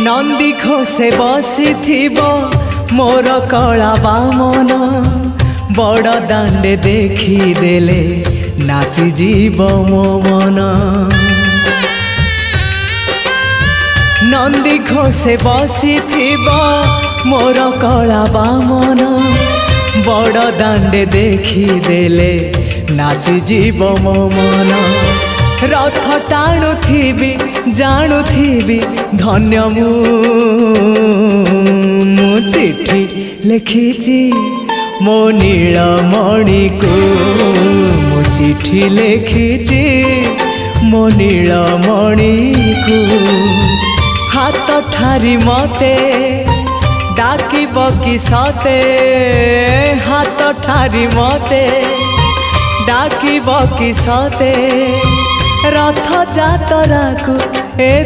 नंदी घोषे बसी मोर कला बामन बड़ दांडे देखी देले नाची जीव मो मन। नंदी घोषे बसी मोर कला बामन बड़ दांडे देखी देले नाची जीव मो मन। रथ टाणुथिबी जाणुथिबी धन्य मु चिठी लिखिची मो नीलमणि को मु चिठी लिखिची मो नीलमणि को। हाथ ठारी मते डाकिब कि सते हाथ ठारी मते डाकिब कि सते रथ जातरा को ए